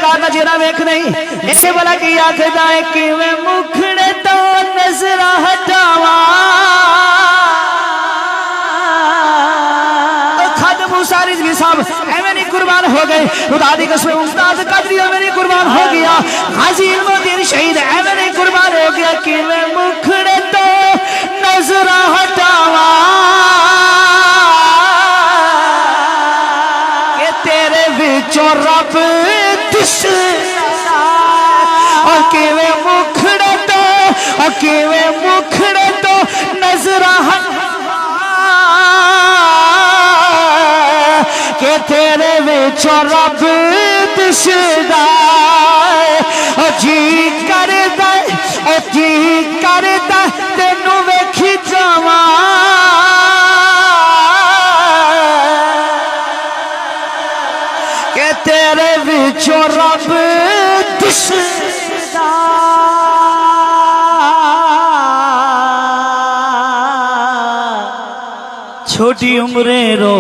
बात जेरा वेख नहीं इसे बोला कि आखदा है कि मैं मुखड़े तो नजर हटावा मूसा रिजवी साहब एवं नहीं कुर्बान हो गए। खुदा दी कसम उस्ताद कादरी एवं नहीं कुर्बान हो गया। हाजी इल्मुद्दीन शहीद एवं नहीं कुर्बान हो गया कि मैं मुखड़े तो नजर हटावा के तेरे विचों रब दिसदा और कि मैं मुखड़े तो और कि मैं मुखड़े तो नजर के तेरे विचों रब दिसदा जी करदा तेनू वेखी जावां के तेरे विचों रब दिसदा। छोटी उम्रे रो